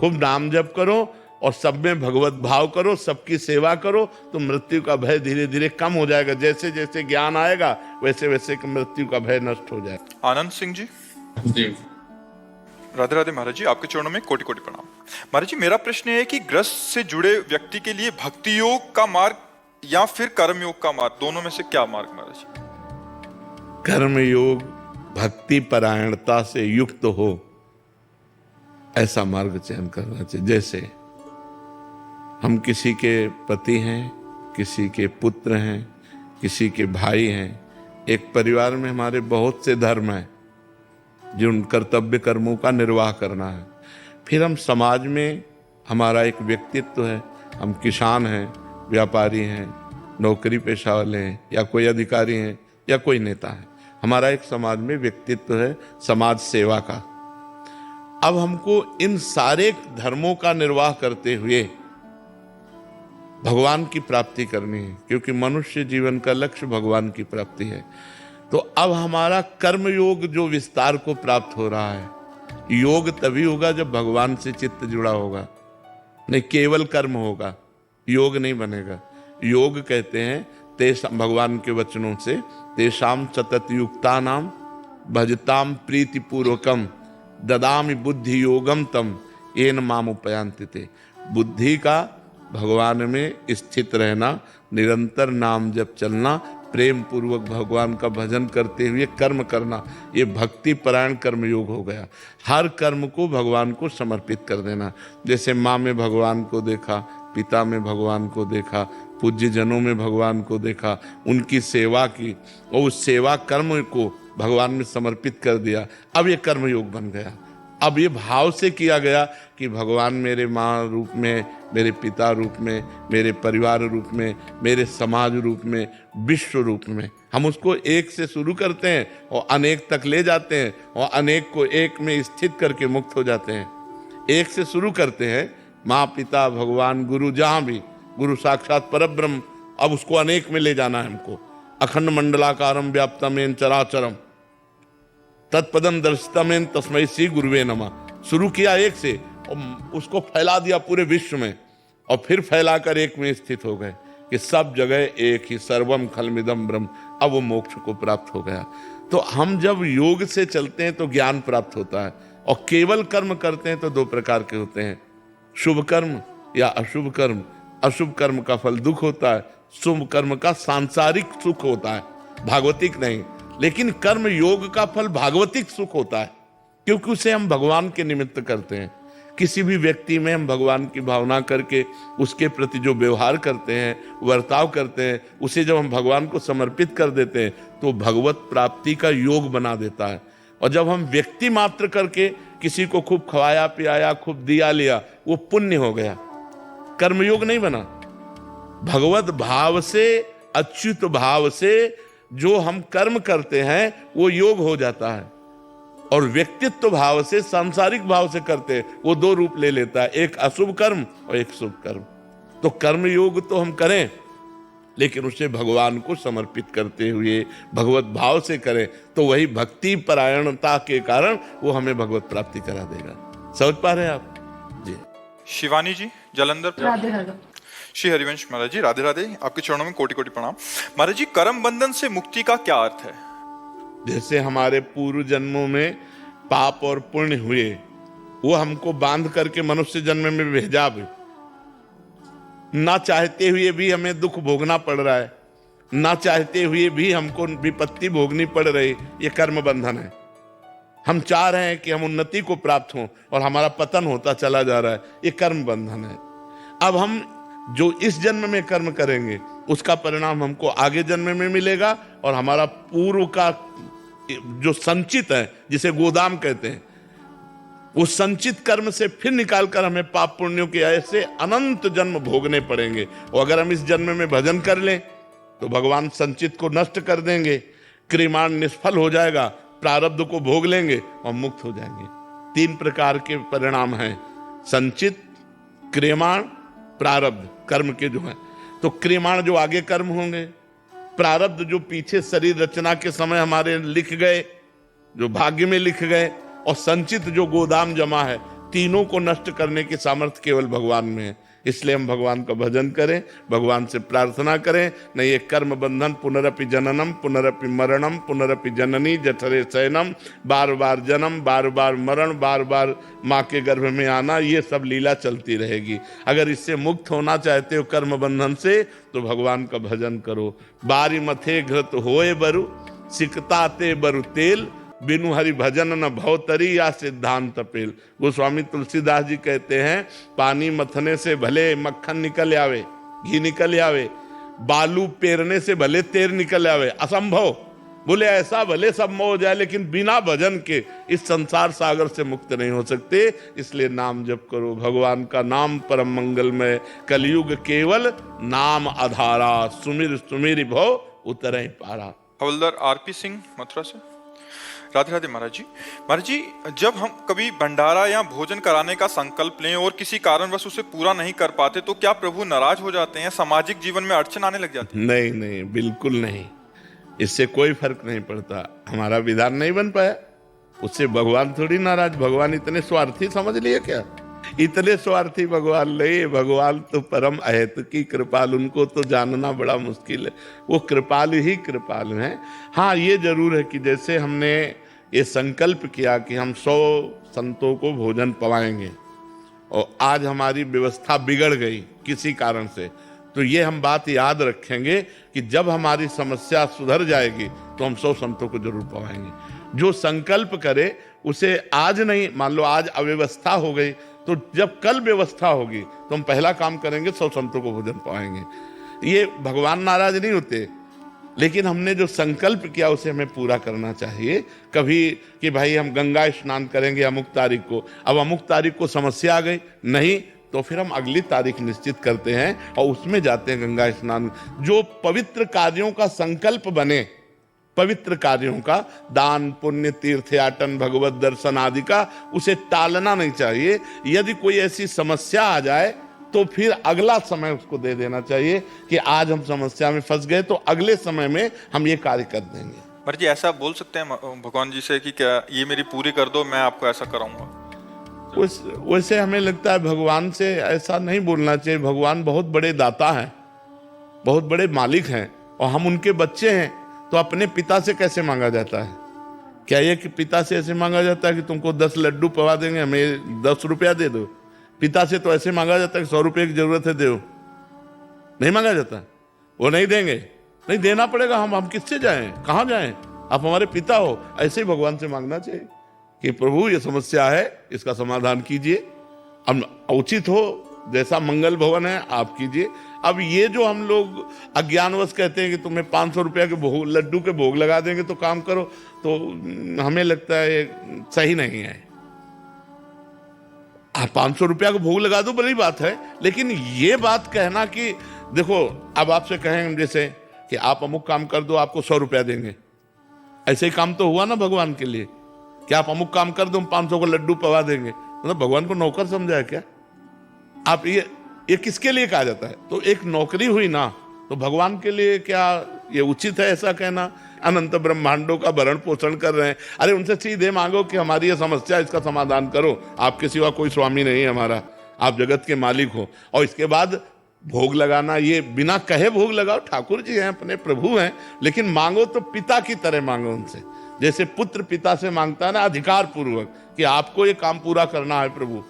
खूब नाम जप करो और सब में भगवत भाव करो, सबकी सेवा करो, तो मृत्यु का भय धीरे धीरे कम हो जाएगा। जैसे जैसे ज्ञान आएगा वैसे वैसे मृत्यु का भय नष्ट हो जाएगा। आनंद सिंह जी। जी राधे राधे महाराज जी, आपके चरणों में कोटि कोटि प्रणाम। महाराज जी, मेरा प्रश्न है कि ग्रस्त से जुड़े व्यक्ति के लिए भक्ति योग का मार्ग या फिर कर्म योग का मार्ग, दोनों में से क्या मार्ग महाराज जी? कर्म योग भक्ति परायणता से युक्त हो ऐसा मार्ग चयन करना चाहिए। जैसे हम किसी के पति हैं, किसी के पुत्र हैं, किसी के भाई हैं, एक परिवार में हमारे बहुत से धर्म हैं जिन कर्तव्य कर्मों का निर्वाह करना है। फिर हम समाज में हमारा एक व्यक्तित्व है, हम किसान हैं, व्यापारी हैं, नौकरी पेशा वाले हैं, या कोई अधिकारी हैं, या कोई नेता है, हमारा एक समाज में व्यक्तित्व है समाज सेवा का। अब हमको इन सारे धर्मों का निर्वाह करते हुए भगवान की प्राप्ति करनी है, क्योंकि मनुष्य जीवन का लक्ष्य भगवान की प्राप्ति है। तो अब हमारा कर्म योग जो विस्तार को प्राप्त हो रहा है, योग तभी होगा जब भगवान से चित्त जुड़ा होगा, नहीं केवल कर्म होगा, योग नहीं बनेगा। योग कहते हैं तेषाम, भगवान के वचनों से, तेषाम सतत युक्ता नाम भजताम प्रीति पूर्वकम ददामि बुद्धि योगम तम येन माम उपयांति ते। बुद्धि का भगवान में स्थित रहना, निरंतर नाम जप चलना, प्रेम पूर्वक भगवान का भजन करते हुए कर्म करना, ये भक्ति परायण कर्म योग हो गया। हर कर्म को भगवान को समर्पित कर देना। जैसे माँ में भगवान को देखा, पिता में भगवान को देखा, पूज्य जनों में भगवान को देखा, उनकी सेवा की और उस सेवा कर्म को भगवान में समर्पित कर दिया। अब ये कर्म योग बन गया। अब ये भाव से किया गया कि भगवान मेरे माँ रूप में, मेरे पिता रूप में, मेरे परिवार रूप में, मेरे समाज रूप में, विश्व रूप में। हम उसको एक से शुरू करते हैं और अनेक तक ले जाते हैं और अनेक को एक में स्थित करके मुक्त हो जाते हैं। एक से शुरू करते हैं, माँ पिता भगवान गुरु, जहाँ भी गुरु साक्षात परब्रह्म, अब उसको अनेक में ले जाना है हमको। अखंड मंडलाकारम व्याप्तमेन चराचरम तत्पदम दर्शितमेन तस्मै श्री गुरुवे नमः। शुरू किया एक से और उसको फैला दिया पूरे विश्व में, और फिर फैलाकर एक में स्थित हो गए कि सब जगह एक ही, सर्वम खलमिदम ब्रह्म। अब वो मोक्ष को प्राप्त हो गया। तो हम जब योग से चलते हैं तो ज्ञान प्राप्त होता है, और केवल कर्म करते हैं तो दो प्रकार के होते हैं, शुभ कर्म या अशुभ कर्म। अशुभ कर्म का फल दुख होता है, शुभ कर्म का सांसारिक सुख होता है, भागवतिक नहीं। लेकिन कर्म योग का फल भागवतिक सुख होता है, क्योंकि उसे हम भगवान के निमित्त करते हैं। किसी भी व्यक्ति में हम भगवान की भावना करके उसके प्रति जो व्यवहार करते हैं, वर्ताव करते हैं, उसे जब हम भगवान को समर्पित कर देते हैं तो भगवत प्राप्ति का योग बना देता है। और जब हम व्यक्ति मात्र करके किसी को खूब खवाया पियाया, खूब दिया लिया, वो पुण्य हो गया, कर्मयोग नहीं बना। भगवत भाव से, अच्युत भाव से जो हम कर्म करते हैं वो योग हो जाता है, और व्यक्तित्व भाव से, सांसारिक भाव से करते हैं वो दो रूप ले लेता है, एक अशुभ कर्म और एक शुभ कर्म। तो कर्म योग तो हम करें, लेकिन उसे भगवान को समर्पित करते हुए भगवत भाव से करें, तो वही भक्ति परायणता के कारण वो हमें भगवत प्राप्ति करा देगा। समझ पा रहे हैं आप जी? शिवानी जी जलंधर। राधे राधे। श्री हरिवंश महाराज जी, राधे राधे, आपके चरणों में कोटि कोटि प्रणाम। महाराज जी, कर्म बंधन से मुक्ति का क्या अर्थ है? जैसे हमारे पूर्व जन्मों में पाप और पुण्य हुए, वो हमको बांध करके मनुष्य जन्म में भेजा भी, ना चाहते हुए भी हमें दुख भोगना पड़ रहा है, ना चाहते हुए भी हमको विपत्ति भोगनी पड़ रही, ये कर्म बंधन है। हम चाह रहे हैं कि हम उन्नति को प्राप्त हों और हमारा पतन होता चला जा रहा है, ये कर्म बंधन है। अब हम जो इस जन्म में कर्म करेंगे उसका परिणाम हमको आगे जन्म में मिलेगा, और हमारा पूर्व का जो संचित है, जिसे गोदाम कहते हैं, वो संचित कर्म से फिर निकालकर हमें पाप पुण्यों के ऐसे अनंत जन्म भोगने पड़ेंगे। और अगर हम इस जन्म में भजन कर लें तो भगवान संचित को नष्ट कर देंगे, क्रियमाण निष्फल हो जाएगा, प्रारब्ध को भोग लेंगे और मुक्त हो जाएंगे। तीन प्रकार के परिणाम हैं, संचित, क्रियमाण, प्रारब्ध कर्म के जो हैं। तो क्रियमाण जो आगे कर्म होंगे, प्रारब्ध जो पीछे शरीर रचना के समय हमारे लिख गए, जो भाग्य में लिख गए, और संचित जो गोदाम जमा है तीनों को नष्ट करने की सामर्थ्य केवल भगवान में है। इसलिए हम भगवान का भजन करें, भगवान से प्रार्थना करें। नहीं ये कर्म बंधन, पुनरपि जननम पुनरपि मरणम पुनरपि जननी जठरे शयनम, बार बार जन्म, बार बार मरण, बार बार माँ के गर्भ में आना, ये सब लीला चलती रहेगी। अगर इससे मुक्त होना चाहते हो कर्म बंधन से, तो भगवान का भजन करो। बारी मथे घृत होए बरु, सिकताते बरु तेल, बिनु हरि भजन न भवतरी या सिद्धांत पेल। गोस्वामी तुलसीदास जी कहते हैं, पानी मथने से भले मक्खन निकल आवे, घी निकल आवे, बालू पेरने से भले तेल निकल आवे, असंभव। बोले ऐसा भले सब हो जाए, लेकिन बिना भजन के इस संसार सागर से मुक्त नहीं हो सकते। इसलिए नाम जप करो, भगवान का नाम परम मंगलमय, कलयुग केवल नाम आधारा, सुमिर सुमिर भव उतरे पारा। हवलदार आरपी सिंह मथुरा से। राधे राधे महाराज जी। महाराज जी, जब हम कभी भंडारा या भोजन कराने का संकल्प लें और किसी कारणवश उसे पूरा नहीं कर पाते, तो क्या प्रभु नाराज हो जाते हैं, सामाजिक जीवन में अड़चन आने लग जाती है? नहीं नहीं, बिल्कुल नहीं, इससे कोई फर्क नहीं पड़ता। हमारा विधान नहीं बन पाया, उससे भगवान थोड़ी नाराज। भगवान इतने स्वार्थी समझ लिए क्या? इतने स्वार्थी भगवान नहीं। भगवान तो परम अहेतु की कृपाल, उनको तो जानना बड़ा मुश्किल है। वो कृपाल ही कृपाल हैं। हाँ, ये जरूर है कि जैसे हमने ये संकल्प किया कि हम 100 संतों को भोजन पवाएंगे, और आज हमारी व्यवस्था बिगड़ गई किसी कारण से, तो ये हम बात याद रखेंगे कि जब हमारी समस्या सुधर जाएगी तो हम 100 संतों को जरूर पवाएंगे। जो संकल्प करे उसे आज नहीं, मान लो आज अव्यवस्था हो गई, तो जब कल व्यवस्था होगी तो हम पहला काम करेंगे, 100 संतों को भोजन पाएंगे। ये भगवान नाराज नहीं होते, लेकिन हमने जो संकल्प किया उसे हमें पूरा करना चाहिए। कभी कि भाई हम गंगा स्नान करेंगे अमुक तारीख को, अब अमुक तारीख को समस्या आ गई, नहीं तो फिर हम अगली तारीख निश्चित करते हैं और उसमें जाते हैं गंगा स्नान। जो पवित्र कार्यों का संकल्प बने, पवित्र कार्यों का, दान पुण्य तीर्थयाटन भगवत दर्शन आदि का, उसे टालना नहीं चाहिए। यदि कोई ऐसी समस्या आ जाए तो फिर अगला समय उसको दे देना चाहिए कि आज हम समस्या में फंस गए तो अगले समय में हम ये कार्य कर देंगे। महाराज जी, ऐसा बोल सकते हैं भगवान जी से कि क्या ये मेरी पूरी कर दो, मैं आपको ऐसा कराऊंगा? वैसे हमें लगता है भगवान से ऐसा नहीं बोलना चाहिए। भगवान बहुत बड़े दाता हैं, बहुत बड़े मालिक हैं, और हम उनके बच्चे हैं। तो अपने पिता से कैसे मांगा जाता है? क्या ये कि पिता से ऐसे मांगा जाता है कि तुमको 10 लड्डू पवा देंगे, हमें 10 रुपया दे दो? पिता से तो ऐसे मांगा जाता है कि 100 रुपये की जरूरत है, दो। नहीं मांगा जाता, वो नहीं देंगे, नहीं देना पड़ेगा। हम किससे जाएं, कहाँ जाएं? आप हमारे पिता हो। ऐसे ही भगवान से मांगना चाहिए कि प्रभु ये समस्या है, इसका समाधान कीजिए। अब उचित हो, जैसा मंगल भवन है आप कीजिए। अब ये जो हम लोग अज्ञानवश कहते हैं कि तुम्हें 500 रुपया के भोग, लड्डू के भोग लगा देंगे तो काम करो, तो हमें लगता है ये सही नहीं है। आप 500 रुपया का भोग लगा दो, बड़ी बात है, लेकिन ये बात कहना कि देखो, अब आपसे कहें जैसे कि आप अमुक काम कर दो, आपको 100 रुपया देंगे, ऐसे ही काम तो हुआ ना भगवान के लिए कि आप अमुक काम कर दो, हम 500 का लड्डू पवा देंगे। मतलब भगवान को नौकर समझा क्या आप? ये किसके लिए कहा जाता है? तो एक नौकरी हुई ना, तो भगवान के लिए क्या ये उचित है ऐसा कहना? अनंत ब्रह्मांडों का भरण पोषण कर रहे हैं, अरे उनसे सीधे मांगो कि हमारी ये समस्या, इसका समाधान करो। आपके सिवा कोई स्वामी नहीं है हमारा, आप जगत के मालिक हो। और इसके बाद भोग लगाना, ये बिना कहे भोग लगाओ। ठाकुर जी हैं, अपने प्रभु हैं, लेकिन मांगो तो पिता की तरह मांगो उनसे, जैसे पुत्र पिता से मांगता है ना, अधिकार पूर्वक कि आपको ये काम पूरा करना है प्रभु,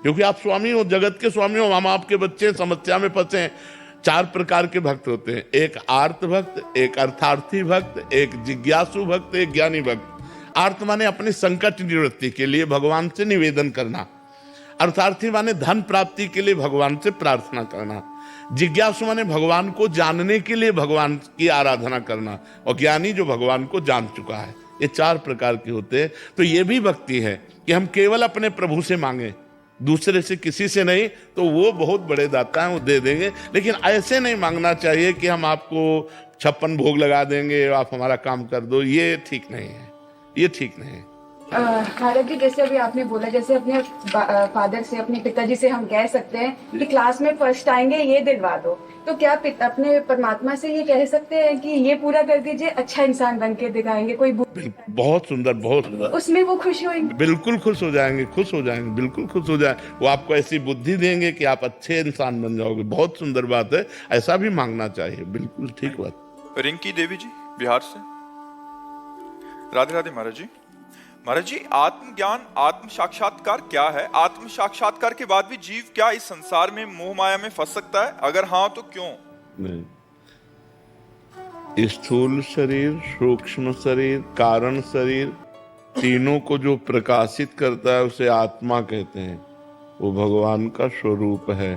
क्योंकि आप स्वामी हो, जगत के स्वामी हो, हम आपके बच्चे समस्या में फंसे हैं। 4 प्रकार के भक्त होते हैं, एक आर्त भक्त, एक अर्थार्थी भक्त, एक जिज्ञासु भक्त, एक ज्ञानी भक्त। आर्त माने अपनी संकट निवृत्ति के लिए भगवान से निवेदन करना, अर्थार्थी माने धन प्राप्ति के लिए भगवान से प्रार्थना करना, जिज्ञासु माने भगवान को जानने के लिए भगवान की आराधना करना, और ज्ञानी जो भगवान को जान चुका है। ये 4 प्रकार के होते हैं। तो ये भी भक्ति है कि हम केवल अपने प्रभु से मांगे, दूसरे से किसी से नहीं। तो वो बहुत बड़े दाता हैं, वो दे देंगे। लेकिन ऐसे नहीं मांगना चाहिए कि हम आपको 56 भोग लगा देंगे, आप हमारा काम कर दो। ये ठीक नहीं है, ये ठीक नहीं है। भारत जी, जैसे अभी आपने बोला, जैसे अपने फादर से, अपने पिताजी से हम कह सकते हैं कि क्लास में फर्स्ट आएंगे ये दिलवा दो, तो क्या अपने परमात्मा से ये कह सकते हैं कि ये पूरा कर दीजिए, अच्छा इंसान बन के दिखाएंगे, कोई बहुत सुंदर, बहुत सुंदर। उसमें वो खुश होंगे? बिल्कुल खुश हो जाएंगे, खुश हो जाएंगे, बिल्कुल खुश हो जाए। वो आपको ऐसी बुद्धि देंगे कि आप अच्छे इंसान बन जाओगे। बहुत सुंदर बात है, ऐसा भी मांगना चाहिए। बिल्कुल ठीक बात। रिंकी देवी जी बिहार से। राधे राधे महाराज जी। महाराज जी, आत्मज्ञान, आत्म साक्षात्कार क्या है? आत्म साक्षात्कार के बाद भी जीव क्या इस संसार में मोह माया में फंस सकता है? अगर हाँ तो क्यों? नहीं, स्थूल शरीर, सूक्ष्म शरीर, कारण शरीर, तीनों को जो प्रकाशित करता है उसे आत्मा कहते हैं। वो भगवान का स्वरूप है।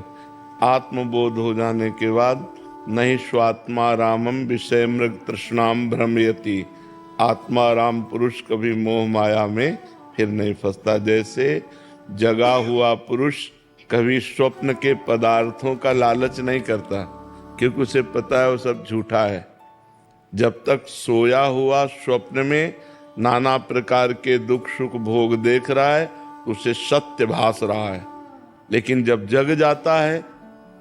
आत्मबोध हो जाने के बाद नहीं स्वात्मा रामम विषय मृग तृष्णाम भ्रमयति। आत्मा राम पुरुष कभी मोह माया में फिर नहीं फंसता। जैसे जगा हुआ पुरुष कभी स्वप्न के पदार्थों का लालच नहीं करता, क्योंकि उसे पता है वो सब झूठा है। जब तक सोया हुआ स्वप्न में नाना प्रकार के दुख सुख भोग देख रहा है उसे सत्य भास रहा है, लेकिन जब जग जाता है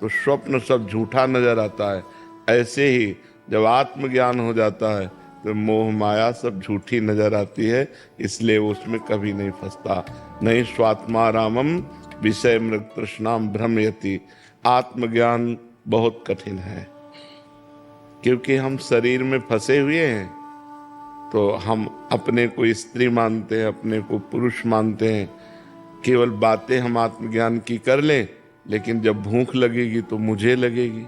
तो स्वप्न सब झूठा नजर आता है। ऐसे ही जब आत्मज्ञान हो जाता है तो मोह माया सब झूठी नजर आती है, इसलिए वो उसमें कभी नहीं फंसता। नहीं स्वात्मा रामम विषय मृग तृष्णाम भ्रमयति। आत्मज्ञान बहुत कठिन है, क्योंकि हम शरीर में फंसे हुए हैं। तो हम अपने को स्त्री मानते हैं, अपने को पुरुष मानते हैं। केवल बातें हम आत्मज्ञान की कर लें, लेकिन जब भूख लगेगी तो मुझे लगेगी,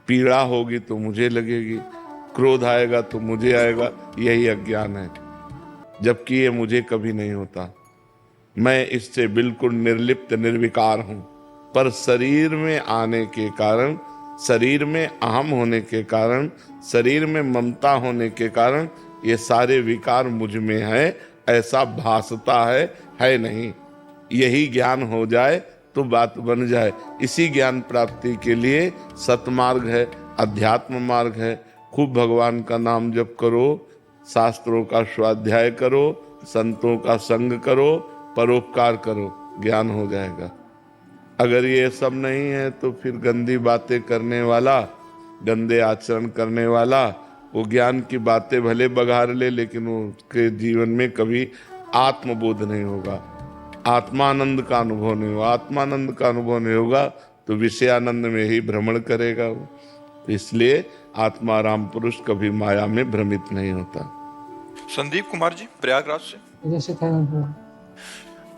पीड़ा होगी तो मुझे लगेगी, क्रोध आएगा तो मुझे आएगा। यही अज्ञान है, जबकि ये मुझे कभी नहीं होता। मैं इससे बिल्कुल निर्लिप्त निर्विकार हूं। पर शरीर में आने के कारण, शरीर में अहम होने के कारण, शरीर में ममता होने के कारण ये सारे विकार मुझ में है ऐसा भासता है नहीं। यही ज्ञान हो जाए तो बात बन जाए। इसी ज्ञान प्राप्ति के लिए सतमार्ग है, अध्यात्म मार्ग है। खूब भगवान का नाम जप करो, शास्त्रों का स्वाध्याय करो, संतों का संग करो, परोपकार करो, ज्ञान हो जाएगा। अगर ये सब नहीं है तो फिर गंदी बातें करने वाला, गंदे आचरण करने वाला, वो ज्ञान की बातें भले बघार ले, लेकिन उसके जीवन में कभी आत्मबोध नहीं होगा, आत्मानंद का अनुभव नहीं होगा। आत्मानंद का अनुभव नहीं होगा तो विषयानंद में ही भ्रमण करेगा वो। तो इसलिए आत्माराम पुरुष कभी माया में भ्रमित नहीं होता। संदीप कुमार जी प्रयागराज से।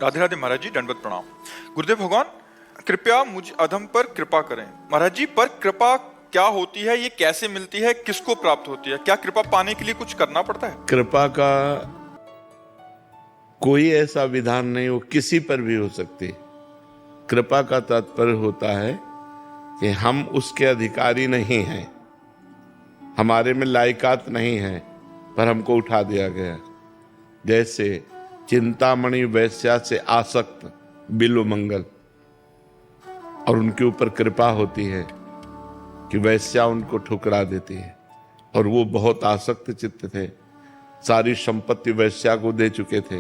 राधे राधे महाराज जी, दंडवत प्रणाम। गुरुदेव भगवान, कृपया मुझ अधम पर कृपा करें। महाराज जी, पर कृपा क्या होती है, ये कैसे मिलती है, किसको प्राप्त होती है? क्या कृपा पाने के लिए कुछ करना पड़ता है? कृपा का कोई ऐसा विधान नहीं, वो किसी पर भी हो सकती। कृपा का तात्पर्य होता है कि हम उसके अधिकारी नहीं हैं, हमारे में लायकात नहीं है, पर हमको उठा दिया गया। जैसे चिंतामणि वैश्या से आसक्त बिल्वमंगल, और उनके ऊपर कृपा होती है कि वैश्या उनको ठुकरा देती है, और वो बहुत आसक्त चित्त थे, सारी संपत्ति वैश्या को दे चुके थे,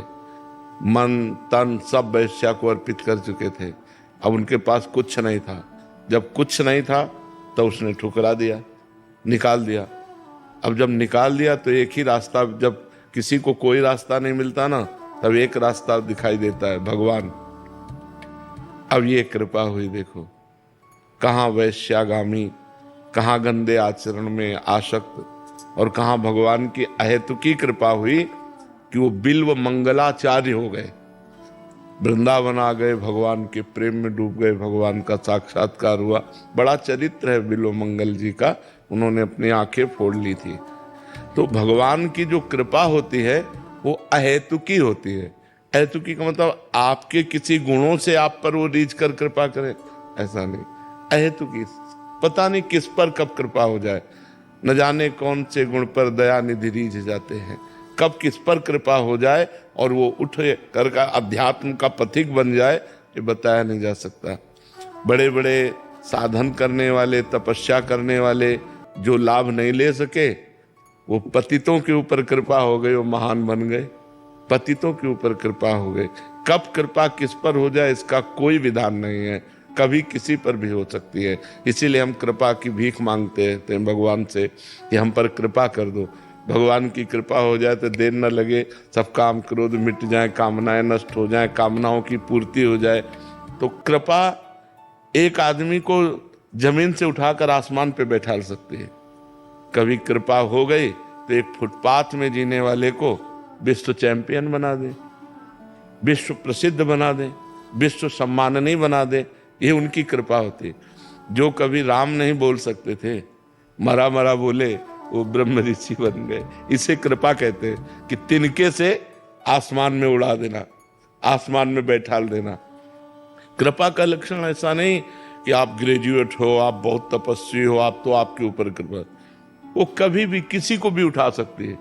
मन तन सब वैश्या को अर्पित कर चुके थे। अब उनके पास कुछ नहीं था। जब कुछ नहीं था तो उसने ठुकरा दिया, निकाल दिया। अब जब निकाल दिया तो एक ही रास्ता, जब किसी को कोई रास्ता नहीं मिलता ना, तब एक रास्ता दिखाई देता है, भगवान। अब ये कृपा हुई, देखो कहाँ वैश्यागामी, कहाँ गंदे आचरण में आसक्त, और कहाँ भगवान की अहेतुकी कृपा हुई कि वो बिल्व मंगलाचार्य हो गए, वृंदावन आ गए, भगवान के प्रेम में डूब गए, भगवान का साक्षात्कार हुआ। बड़ा चरित्र है बिल्व मंगल जी का, उन्होंने अपनी आंखें फोड़ ली थी। तो भगवान की जो कृपा होती है वो अहेतुकी होती है। अहेतुकी का मतलब आपके किसी गुणों से आप पर वो रीझ कर कृपा करे, ऐसा नहीं। अहेतुकी, पता नहीं किस पर कब कृपा हो जाए, न जाने कौन से गुण पर दया निधि रीझ जाते हैं, कब किस पर कृपा हो जाए और वो उठे कर का अध्यात्म का पथिक बन जाए, ये बताया नहीं जा सकता। बड़े बड़े साधन करने वाले, तपस्या करने वाले जो लाभ नहीं ले सके, वो पतितों के ऊपर कृपा हो गई, वो महान बन गए। पतितों के ऊपर कृपा हो गई। कब कृपा किस पर हो जाए इसका कोई विधान नहीं है, कभी किसी पर भी हो सकती है। इसीलिए हम कृपा की भीख मांगते रहते हैं भगवान से कि हम पर कृपा कर दो। भगवान की कृपा हो जाए तो देर न लगे, सब काम क्रोध मिट जाए, कामनाएं नष्ट हो जाए, कामनाओं की पूर्ति हो जाए। तो कृपा एक आदमी को जमीन से उठाकर आसमान पे बैठा सकती है। कभी कृपा हो गई तो एक फुटपाथ में जीने वाले को विश्व चैंपियन बना दे, विश्व प्रसिद्ध बना दे, विश्व सम्माननीय बना दे। ये उनकी कृपा होती। जो कभी राम नहीं बोल सकते थे, मरा मरा बोले, वो ब्रह्म ऋषि बन गए। इसे कृपा कहते हैं कि तिनके से आसमान में उड़ा देना, आसमान में बैठा देना। कृपा का लक्षण ऐसा नहीं कि आप ग्रेजुएट हो, आप बहुत तपस्वी हो, आप तो आपके ऊपर कृपा। वो कभी भी किसी को भी उठा सकती है।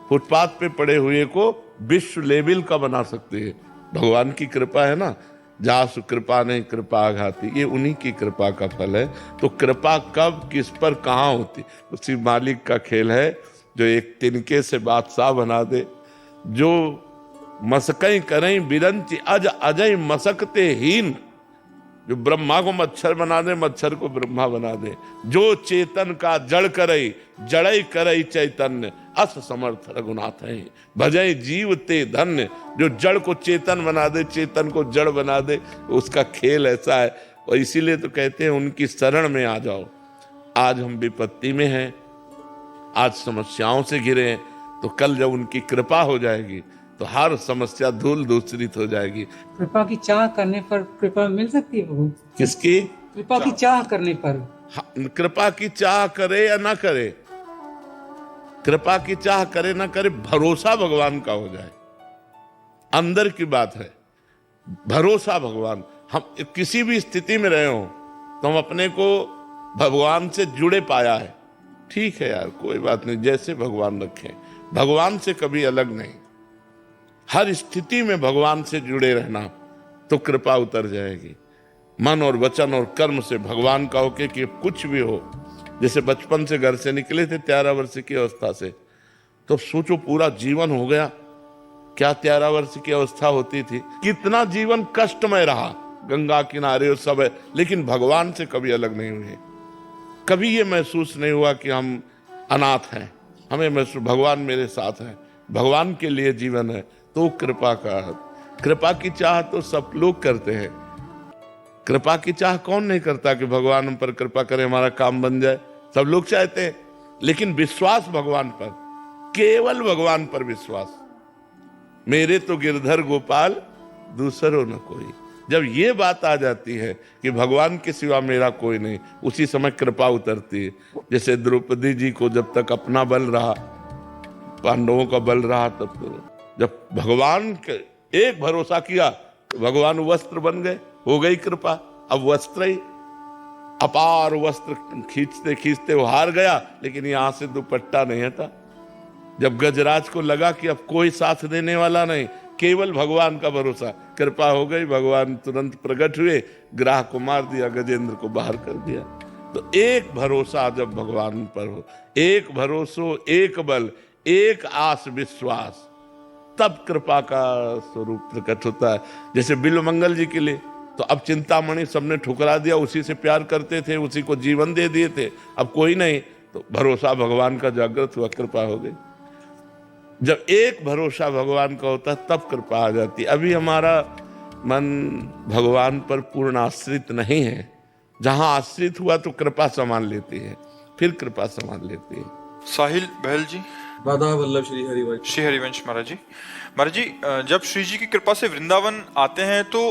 फुटपाथ पे पड़े हुए को विश्व लेवल का बना सकती है। भगवान की कृपा है ना, जासु कृपा नहीं कृपा घाती, ये उन्हीं की कृपा का फल है। तो कृपा कब किस पर कहाँ होती, उसी मालिक का खेल है जो एक तिनके से बादशाह बना दे, जो मसकई करें बिरंची अज अजय मसकते हीन, जो ब्रह्मा को मच्छर बना दे, मच्छर को ब्रह्मा बना दे, जो चेतन का जड़ करई जड़ई करई चैतन्य, अस समर्थ रघुनाथ है भजय जीव ते धन्य। जो जड़ को चेतन बना दे, चेतन को जड़ बना दे, उसका खेल ऐसा है। और इसीलिए तो कहते हैं उनकी शरण में आ जाओ। आज हम विपत्ति में हैं, आज समस्याओं से घिरे हैं, तो कल जब उनकी कृपा हो जाएगी तो हर समस्या धूल दूसरित हो जाएगी। कृपा की चाह करने पर कृपा मिल सकती है प्रभु? किसकी कृपा की चाह करने पर? कृपा की चाह करे या ना करे, कृपा की चाह करे ना करे, भरोसा भगवान का हो जाए, अंदर की बात है। भरोसा भगवान, हम किसी भी स्थिति में रहे हो तो हम अपने को भगवान से जुड़े पाया है। ठीक है यार, कोई बात नहीं, जैसे भगवान रखें, भगवान से कभी अलग नहीं। हर स्थिति में भगवान से जुड़े रहना तो कृपा उतर जाएगी। मन और वचन और कर्म से भगवान का होके कि कुछ भी हो। जैसे बचपन से घर से निकले थे 13 वर्ष की अवस्था से, तो सोचो पूरा जीवन हो गया। क्या 13 वर्ष की अवस्था होती थी, कितना जीवन कष्टमय रहा, गंगा किनारे और सब है, लेकिन भगवान से कभी अलग नहीं हुए। कभी ये महसूस नहीं हुआ कि हम अनाथ हैं, हमें महसूस भगवान मेरे साथ है, भगवान के लिए जीवन है। तो कृपा की चाह तो सब लोग करते हैं। कृपा की चाह कौन नहीं करता कि भगवान हम पर कृपा करे, हमारा काम बन जाए, सब लोग चाहते हैं। लेकिन विश्वास भगवान पर, केवल भगवान पर विश्वास। मेरे तो गिरधर गोपाल दूसरो न कोई। जब ये बात आ जाती है कि भगवान के सिवा मेरा कोई नहीं, उसी समय कृपा उतरती है। जैसे द्रौपदी जी को जब तक अपना बल रहा, पांडवों का बल रहा, तब तो जब भगवान के एक भरोसा किया तो भगवान वस्त्र बन गए, हो गई कृपा। अब वस्त्र ही अपार वस्त्र खींचते खींचते वो हार गया, लेकिन यहां से दुपट्टा नहीं हटा। जब गजराज को लगा कि अब कोई साथ देने वाला नहीं, केवल भगवान का भरोसा, कृपा हो गई, भगवान तुरंत प्रकट हुए, ग्राह को मार दिया, गजेंद्र को बाहर कर दिया। तो एक भरोसा जब भगवान पर हो, एक भरोसो एक बल एक आस विश्वास, तब कृपा का स्वरूप प्रकट होता है। जैसे बिल्वमंगल जी के लिए तो अब चिंतामणि सबने ठुकरा दिया, उसी से प्यार करते थे, उसी को जीवन दे दिए थे, अब कोई नहीं, तो भरोसा भगवान का जागृत हुआ, कृपा हो गई। जब एक भरोसा भगवान का होता है तब कृपा आ जाती है। अभी हमारा मन भगवान पर पूर्ण आश्रित नहीं है। जहां आश्रित हुआ तो कृपा संभाल लेती है, फिर कृपा संभाल लेती है। साहिल बहल जी, राधा वल्लभ श्री हरिवंश। श्री हरिवंश महाराज जी। महाराज जी, जब श्री जी की कृपा से वृंदावन आते हैं तो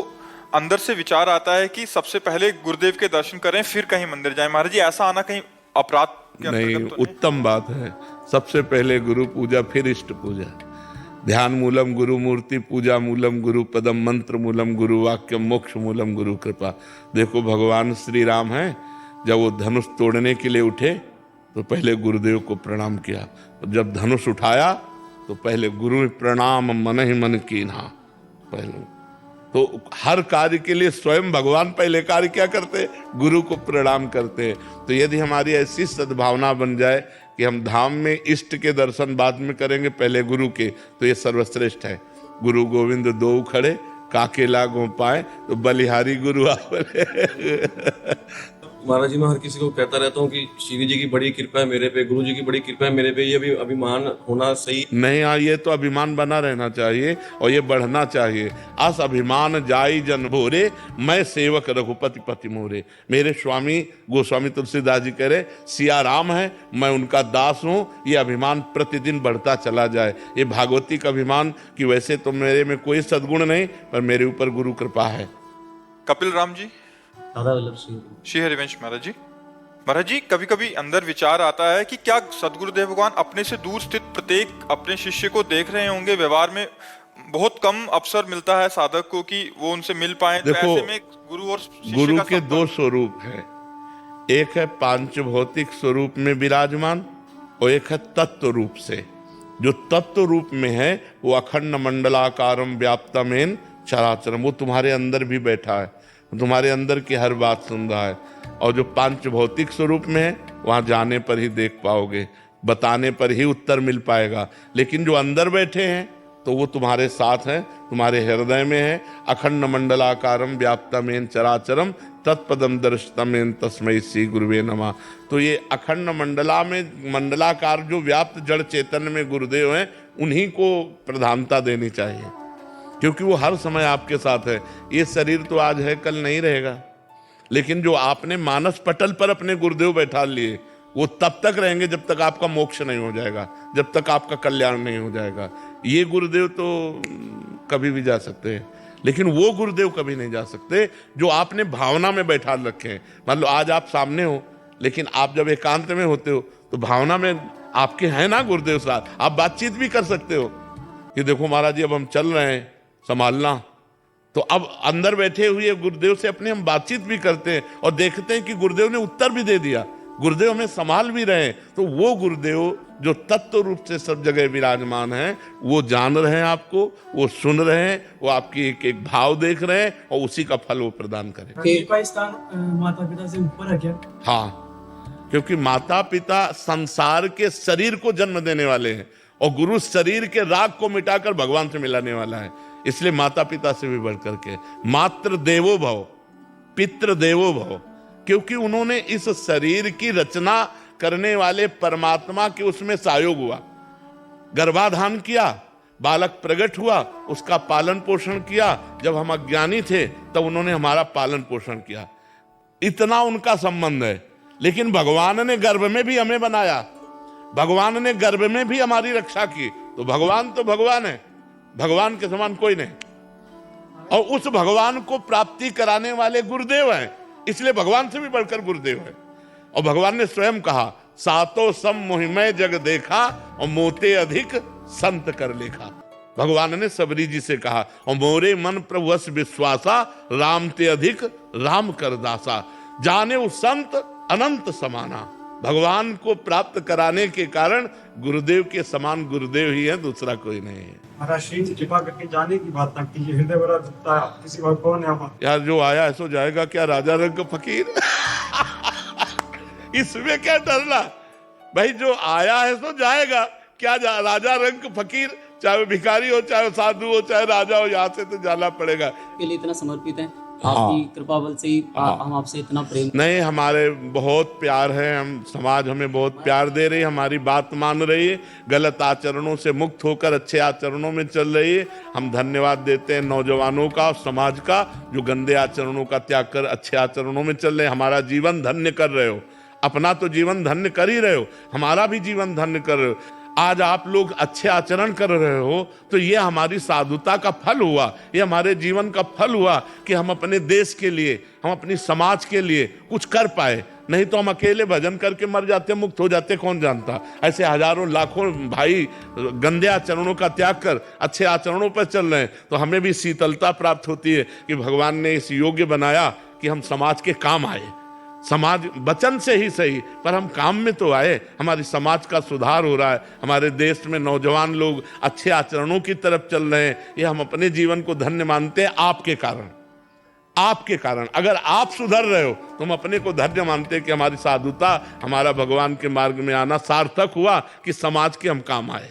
अंदर से विचार आता है कि सबसे पहले गुरुदेव के दर्शन करें फिर कहीं मंदिर जाएं। महाराज जी, ऐसा आना कहीं अपराध के नहीं, अंतर्गत तो उत्तम बात है। सबसे पहले गुरु पूजा, फिर इष्ट पूजा। ध्यान मूलम गुरु मूर्ति, पूजा मूलम गुरु पदम, मंत्र मूलम गुरु वाक्यम, मोक्ष मूलम गुरु कृपा। देखो भगवान श्री राम हैं, जब वो धनुष तोड़ने के लिए उठे तो पहले गुरुदेव को प्रणाम किया, जब धनुष उठाया तो पहले गुरु प्रणाम मन ही मन कीन्हा। पहले तो हर कार्य के लिए स्वयं भगवान पहले कार्य क्या करते, गुरु को प्रणाम करते हैं। तो यदि हमारी ऐसी सद्भावना बन जाए कि हम धाम में इष्ट के दर्शन बाद में करेंगे, पहले गुरु के, तो ये सर्वश्रेष्ठ है। गुरु गोविंद दो खड़े, काकेला गोपाए तो बलिहारी गुरु आवले। महाराज जी, मैं हर किसी को कहता रहता हूँ कि श्री जी की बड़ी कृपा है मेरे पे, गुरु जी की बड़ी कृपा है मेरे पे, ये भी अभिमान होना सही नहीं। हाँ, ये तो अभिमान बना रहना चाहिए और ये बढ़ना चाहिए। अस अभिमान जाई जन भोरे, मैं सेवक रघुपति पति मोरे। मेरे स्वामी गोस्वामी तुलसीदास जी कह रहे, सिया राम है, मैं उनका दास हूँ। ये अभिमान प्रतिदिन बढ़ता चला जाए। ये भागवती का अभिमान कि वैसे तो मेरे में कोई सद्गुण नहीं, पर मेरे ऊपर गुरु कृपा है। कपिल राम जी, दादा वल्लभ सिंह। श्री हरिवंश महाराज जी। महाराज जी, कभी कभी अंदर विचार आता है कि क्या सदगुरुदेव भगवान अपने से दूर स्थित प्रत्येक अपने शिष्य को देख रहे होंगे। व्यवहार में बहुत कम अवसर मिलता है साधक को कि वो उनसे मिल पाए। तो देखो, ऐसे में गुरु और शिष्य गुरु का के संपर्क- दो स्वरूप है। एक है पांच भौतिक स्वरूप में विराजमान और एक है तत्व रूप से। जो तत्व रूप में है वो अखंड मंडलाकारम व्याप्तमेन चराचरम, वो तुम्हारे अंदर भी बैठा है, तुम्हारे अंदर की हर बात सुन रहा है। और जो पांच भौतिक स्वरूप में है वहां जाने पर ही देख पाओगे, बताने पर ही उत्तर मिल पाएगा। लेकिन जो अंदर बैठे हैं तो वो तुम्हारे साथ हैं, तुम्हारे हृदय में है। अखंड मंडलाकारम व्याप्तमेन चराचरम तत्पदम दर्शतमेन तस्मै श्री गुरुवे नमः। तो ये अखंड मंडलाकार जो व्याप्त जड़ चैतन्य में गुरुदेव हैं, उन्हीं को प्रधानता देनी चाहिए, क्योंकि वो हर समय आपके साथ है। ये शरीर तो आज है, कल नहीं रहेगा, लेकिन जो आपने मानस पटल पर अपने गुरुदेव बैठा लिए, वो तब तक रहेंगे जब तक आपका मोक्ष नहीं हो जाएगा, जब तक आपका कल्याण नहीं हो जाएगा। ये गुरुदेव तो कभी भी जा सकते हैं, लेकिन वो गुरुदेव कभी नहीं जा सकते जो आपने भावना में बैठा रखे हैं। मान लो आज आप सामने हो, लेकिन आप जब एकांत में होते हो तो भावना में आपके हैं ना गुरुदेव साथ, आप बातचीत भी कर सकते हो कि देखो महाराज जी अब हम चल रहे हैं, संभालना। तो अब अंदर बैठे हुए गुरुदेव से अपने हम बातचीत भी करते हैं और देखते हैं कि गुरुदेव ने उत्तर भी दे दिया, गुरुदेव हमें संभाल भी रहे हैं। तो वो गुरुदेव जो तत्व रूप से सब जगह विराजमान है, वो जान रहे हैं आपको, वो सुन रहे हैं, वो आपकी एक एक भाव देख रहे हैं और उसी का फल वो प्रदान करें। का स्थान माता पिता से ऊपर है क्या? हाँ, क्योंकि माता पिता संसार के शरीर को जन्म देने वाले हैं और गुरु शरीर के राग को मिटाकर भगवान से मिलाने वाला है। इसलिए माता पिता से भी बढ़कर के मातृ देवो भव, पितृ देवो भव, क्योंकि उन्होंने इस शरीर की रचना करने वाले परमात्मा के उसमें सहयोग हुआ, गर्भाधान किया, बालक प्रकट हुआ, उसका पालन पोषण किया। जब हम अज्ञानी थे तब उन्होंने हमारा पालन पोषण किया, इतना उनका संबंध है। लेकिन भगवान ने गर्भ में भी हमें बनाया, भगवान ने गर्भ में भी हमारी रक्षा की। तो भगवान है, भगवान के समान कोई नहीं। और उस भगवान को प्राप्ति कराने वाले गुरुदेव हैं, इसलिए भगवान से भी बढ़कर गुरुदेव है। और भगवान ने स्वयं कहा, सातो सम मोहिमय जग देखा और मोते अधिक संत कर लेखा। भगवान ने सबरी जी से कहा, और मोरे मन प्रभुवश विश्वासा, राम ते अधिक राम कर दासा, जाने वो संत अनंत समाना। भगवान को प्राप्त कराने के कारण गुरुदेव के समान गुरुदेव ही है, दूसरा कोई नहीं है। महाराज श्री जी कृपा करके जाने की बात ना कीजिए, हृदय बड़ा दुखता है, किसी बात को नहीं आप यार जो आया है सो जाएगा, क्या राजा रंग फकीर इसमें क्या डरना भाई, जो आया है सो जाएगा। क्या राजा रंग फकीर, चाहे वो भिखारी हो, चाहे वो साधु हो, चाहे राजा हो, यहाँ से तो जाना पड़ेगा। के लिए इतना समर्पित है, आपकी कृपा बल से ही हम आपसे इतना प्रेम। नहीं, हमारे बहुत प्यार है, हम समाज हमें बहुत प्यार दे रही है, हमारी बात मान रही है, गलत आचरणों से मुक्त होकर अच्छे आचरणों में चल रही है। हम धन्यवाद देते हैं नौजवानों का, समाज का, जो गंदे आचरणों का त्याग कर अच्छे आचरणों में चल रहे हैं। हमारा जीवन धन्य कर रहे हो, अपना तो जीवन धन्य कर ही रहे हो, हमारा भी जीवन धन्य कर रहे हो। आज आप लोग अच्छे आचरण कर रहे हो तो ये हमारी साधुता का फल हुआ, ये हमारे जीवन का फल हुआ कि हम अपने देश के लिए, हम अपनी समाज के लिए कुछ कर पाए। नहीं तो हम अकेले भजन करके मर जाते, मुक्त हो जाते, कौन जानता। ऐसे हजारों लाखों भाई गंदे आचरणों का त्याग कर अच्छे आचरणों पर चल रहे हैं, तो हमें भी शीतलता प्राप्त होती है कि भगवान ने इस योग्य बनाया कि हम समाज के काम आए। समाज वचन से ही सही, पर हम काम में तो आए, हमारी समाज का सुधार हो रहा है, हमारे देश में नौजवान लोग अच्छे आचरणों की तरफ चल रहे हैं। ये हम अपने जीवन को धन्य मानते हैं आपके कारण, आपके कारण। अगर आप सुधर रहे हो तो हम अपने को धन्य मानते हैं कि हमारी साधुता, हमारा भगवान के मार्ग में आना सार्थक हुआ कि समाज के हम काम आए।